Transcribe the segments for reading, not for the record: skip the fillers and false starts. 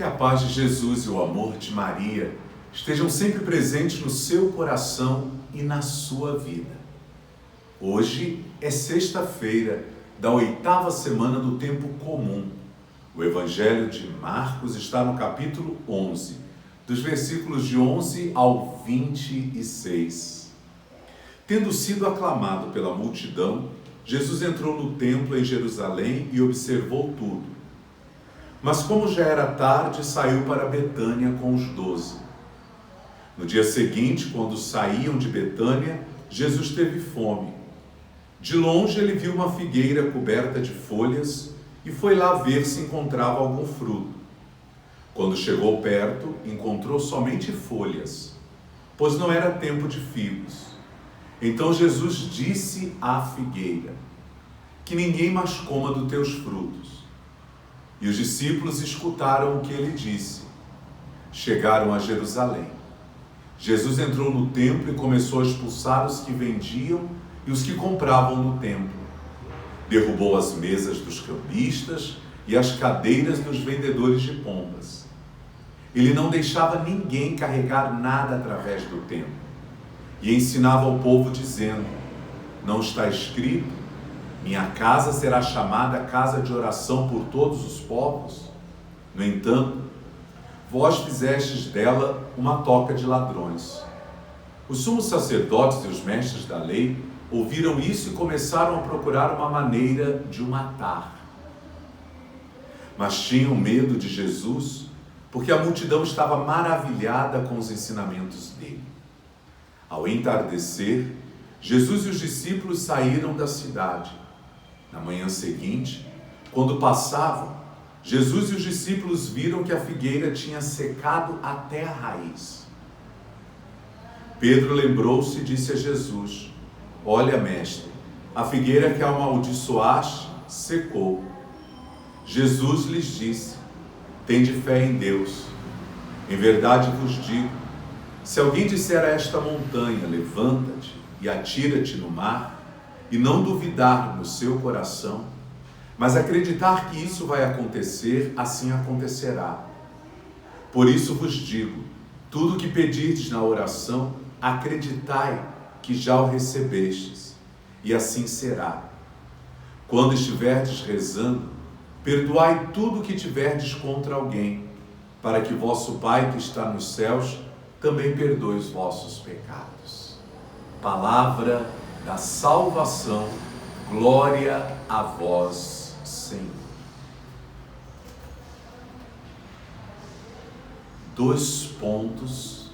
Que a paz de Jesus e o amor de Maria estejam sempre presentes no seu coração e na sua vida. Hoje é sexta-feira da 8ª semana do tempo comum. O Evangelho de Marcos está no capítulo 11, dos versículos de 11 ao 26. Tendo sido aclamado pela multidão, Jesus entrou no templo em Jerusalém e observou tudo. Mas como já era tarde, saiu para Betânia com os 12. No dia seguinte, quando saíam de Betânia, Jesus teve fome. De longe ele viu uma figueira coberta de folhas e foi lá ver se encontrava algum fruto. Quando chegou perto, encontrou somente folhas, pois não era tempo de figos. Então Jesus disse à figueira: que ninguém mais coma dos teus frutos. E os discípulos escutaram o que ele disse. Chegaram a Jerusalém. Jesus entrou no templo e começou a expulsar os que vendiam e os que compravam no templo. Derrubou as mesas dos cambistas e as cadeiras dos vendedores de pombas. Ele não deixava ninguém carregar nada através do templo. E ensinava ao povo dizendo: não está escrito, minha casa será chamada casa de oração por todos os povos? No entanto, vós fizestes dela uma toca de ladrões. Os sumos sacerdotes e os mestres da lei ouviram isso e começaram a procurar uma maneira de o matar. Mas tinham medo de Jesus, porque a multidão estava maravilhada com os ensinamentos dele. Ao entardecer, Jesus e os discípulos saíram da cidade. Na manhã seguinte, quando passavam, Jesus e os discípulos viram que a figueira tinha secado até a raiz. Pedro lembrou-se e disse a Jesus: olha, mestre, a figueira que amaldiçoaste secou. Jesus lhes disse: tende fé em Deus. Em verdade vos digo, se alguém disser a esta montanha, levanta-te e atira-te no mar, e não duvidar no seu coração, mas acreditar que isso vai acontecer, assim acontecerá. Por isso vos digo, tudo o que pedirdes na oração, acreditai que já o recebestes, e assim será. Quando estiverdes rezando, perdoai tudo o que tiverdes contra alguém, para que vosso Pai que está nos céus também perdoe os vossos pecados. Palavra da salvação, glória a vós, Senhor. 2 pontos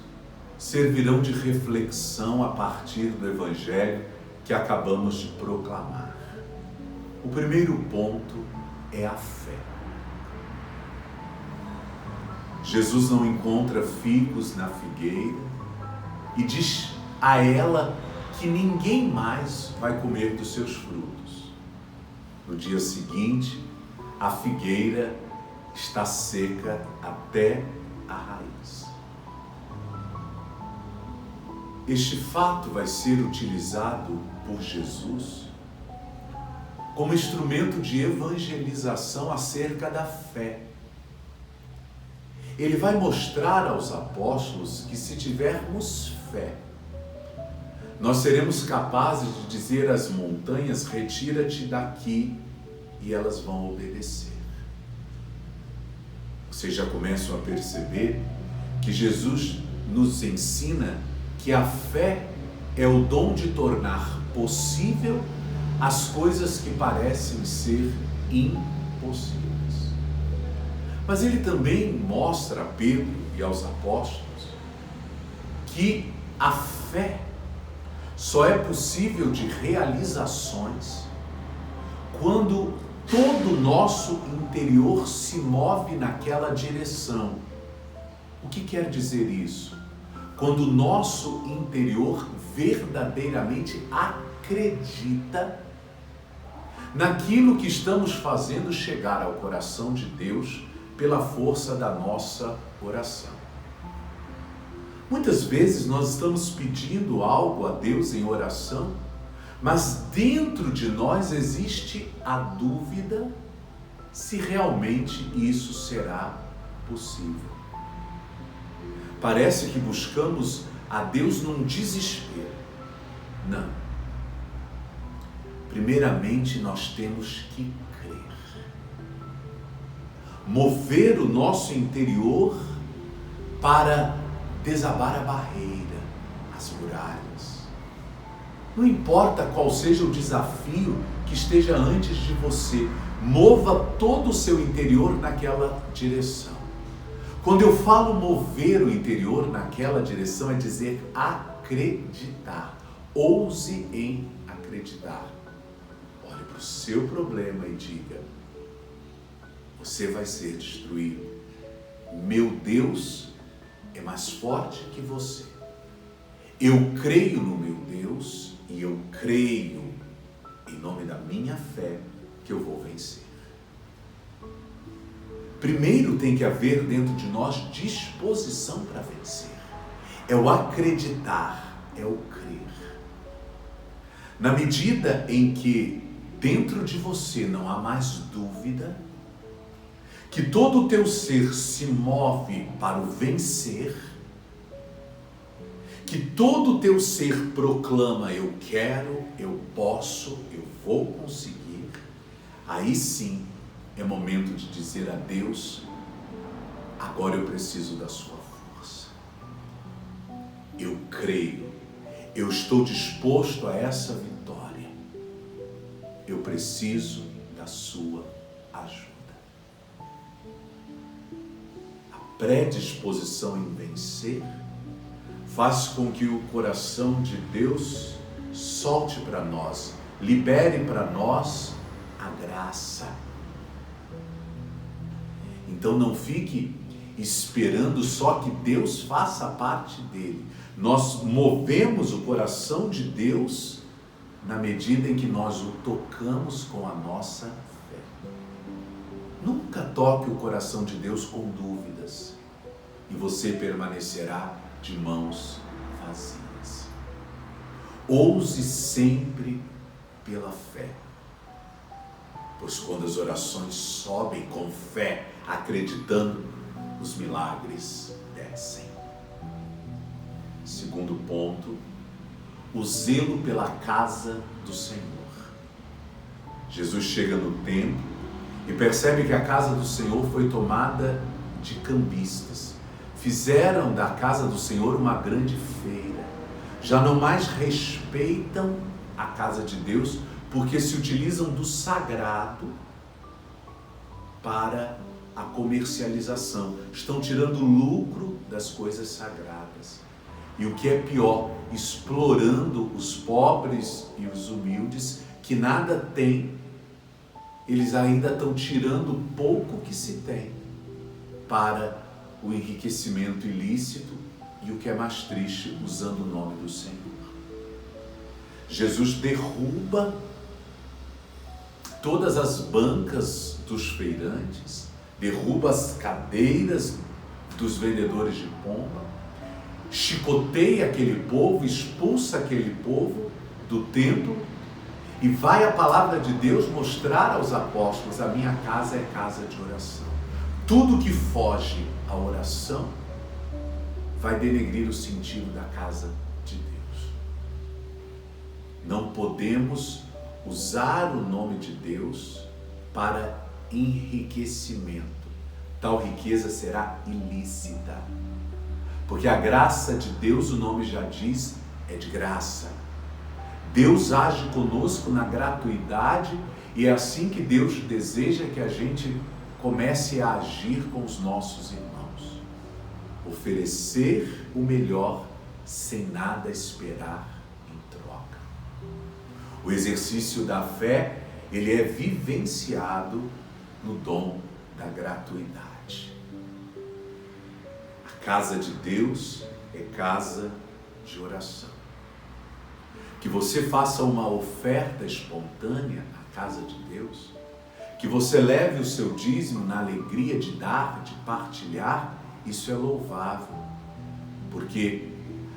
servirão de reflexão a partir do Evangelho que acabamos de proclamar. O primeiro ponto é a fé. Jesus não encontra figos na figueira e diz a ela que ninguém mais vai comer dos seus frutos. No dia seguinte, a figueira está seca até a raiz. Este fato vai ser utilizado por Jesus como instrumento de evangelização acerca da fé. Ele vai mostrar aos apóstolos que se tivermos fé, nós seremos capazes de dizer às montanhas: retira-te daqui, e elas vão obedecer. Vocês já começam a perceber que Jesus nos ensina que a fé é o dom de tornar possível as coisas que parecem ser impossíveis. Mas ele também mostra a Pedro e aos apóstolos que a fé só é possível de realizações quando todo o nosso interior se move naquela direção. O que quer dizer isso? Quando o nosso interior verdadeiramente acredita naquilo que estamos fazendo chegar ao coração de Deus pela força da nossa oração. Muitas vezes nós estamos pedindo algo a Deus em oração, mas dentro de nós existe a dúvida se realmente isso será possível. Parece que buscamos a Deus num desespero. Não. Primeiramente, nós temos que crer. Mover o nosso interior para desabar a barreira, as muralhas. Não importa qual seja o desafio que esteja antes de você, mova todo o seu interior naquela direção. Quando eu falo mover o interior naquela direção, é dizer acreditar. Ouse em acreditar. Olhe para o seu problema e diga: você vai ser destruído. Meu Deus é mais forte que você. Eu creio no meu Deus e eu creio, em nome da minha fé, que eu vou vencer. Primeiro tem que haver dentro de nós disposição para vencer. É o acreditar, é o crer. Na medida em que dentro de você não há mais dúvida, que todo o teu ser se move para o vencer, que todo o teu ser proclama: eu quero, eu posso, eu vou conseguir, aí sim é momento de dizer a Deus: agora eu preciso da sua força. Eu creio, eu estou disposto a essa vitória. Eu preciso da sua ajuda. A predisposição em vencer faz com que o coração de Deus solte para nós, libere para nós a graça. Então não fique esperando só que Deus faça a parte dele. Nós movemos o coração de Deus na medida em que nós o tocamos com a nossa fé. Nunca toque o coração de Deus com dúvidas e você permanecerá de mãos vazias. Ouse sempre pela fé, pois quando as orações sobem com fé, acreditando, os milagres descem. Segundo ponto, o zelo pela casa do Senhor. Jesus chega no templo e percebe que a casa do Senhor foi tomada de cambistas. Fizeram da casa do Senhor uma grande feira. Já não mais respeitam a casa de Deus, porque se utilizam do sagrado para a comercialização. Estão tirando lucro das coisas sagradas. E o que é pior, explorando os pobres e os humildes que nada têm. Eles ainda estão tirando o pouco que se tem para o enriquecimento ilícito e o que é mais triste, usando o nome do Senhor. Jesus derruba todas as bancas dos feirantes, derruba as cadeiras dos vendedores de pomba, chicoteia aquele povo, expulsa aquele povo do templo e vai a palavra de Deus mostrar aos apóstolos: a minha casa é casa de oração. Tudo que foge à oração vai denegrir o sentido da casa de Deus. Não podemos usar o nome de Deus para enriquecimento. Tal riqueza será ilícita. Porque a graça de Deus, o nome já diz, é de graça. Deus age conosco na gratuidade e é assim que Deus deseja que a gente comece a agir com os nossos irmãos. Oferecer o melhor sem nada esperar em troca. O exercício da fé, ele é vivenciado no dom da gratuidade. A casa de Deus é casa de oração. Que você faça uma oferta espontânea à casa de Deus, que você leve o seu dízimo na alegria de dar, de partilhar, isso é louvável, porque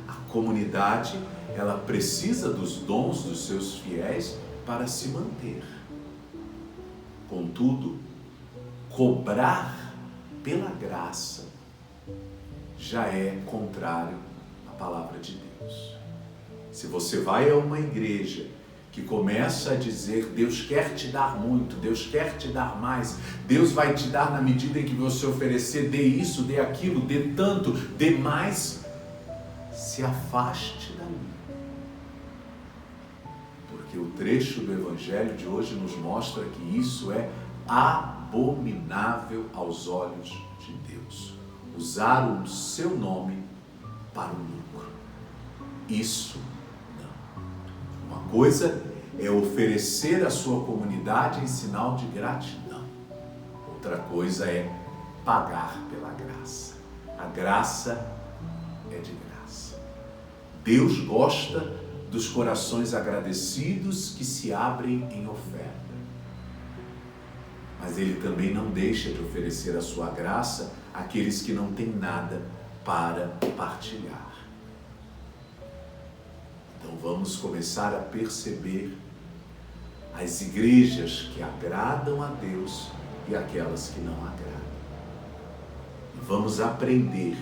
a comunidade, ela precisa dos dons dos seus fiéis para se manter. Contudo, cobrar pela graça já é contrário à palavra de Deus. Se você vai a uma igreja que começa a dizer Deus quer te dar muito, Deus quer te dar mais, Deus vai te dar na medida em que você oferecer, dê isso, dê aquilo, dê tanto, dê mais, se afaste dali. Porque o trecho do Evangelho de hoje nos mostra que isso é abominável aos olhos de Deus. Usar o seu nome para o lucro. Isso não. Uma coisa é oferecer à sua comunidade em sinal de gratidão. Outra coisa é pagar pela graça. A graça é de graça. Deus gosta dos corações agradecidos que se abrem em oferta. Mas Ele também não deixa de oferecer a sua graça àqueles que não têm nada para partilhar. Então vamos começar a perceber as igrejas que agradam a Deus e aquelas que não agradam. E vamos aprender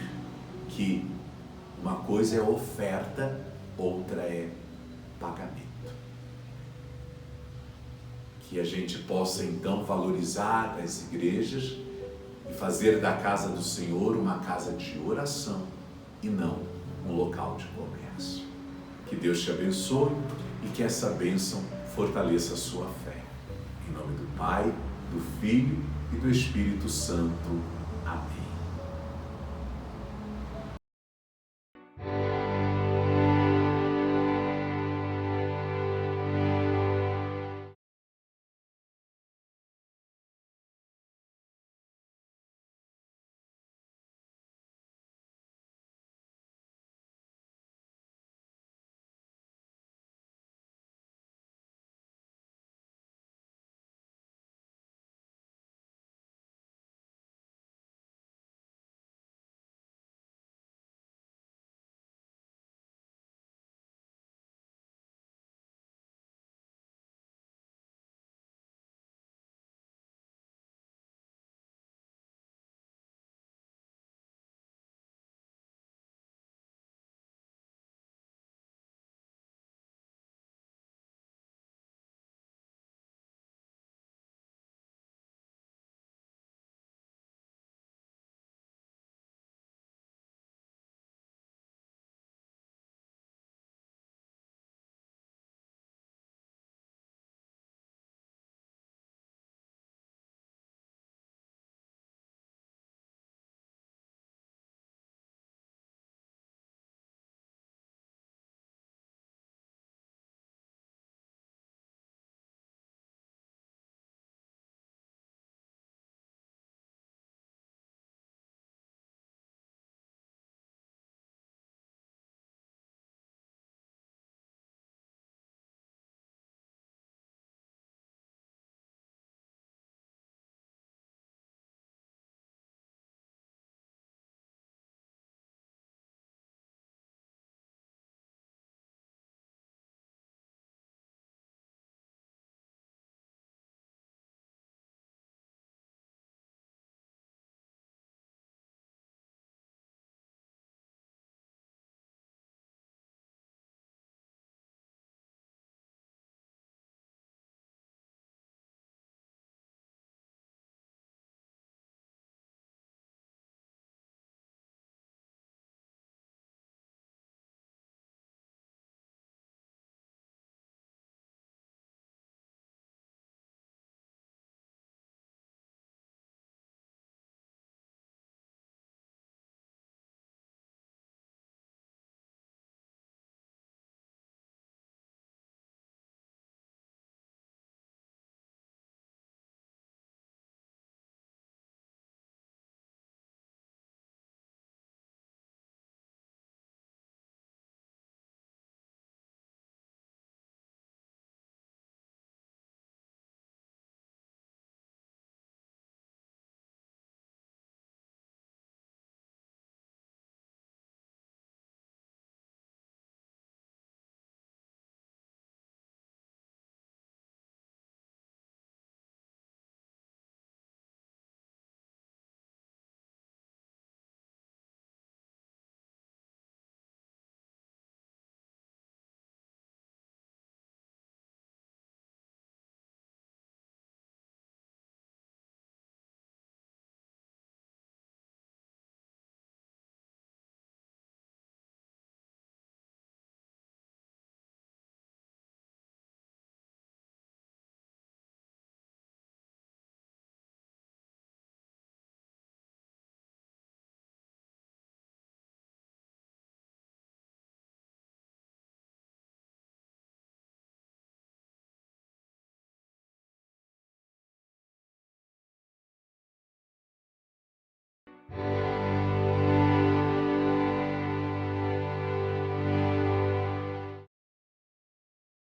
que uma coisa é oferta, outra é pagamento. Que a gente possa então valorizar as igrejas e fazer da casa do Senhor uma casa de oração e não um local de comércio. Que Deus te abençoe e que essa bênção fortaleça a sua fé. Em nome do Pai, do Filho e do Espírito Santo. Amém.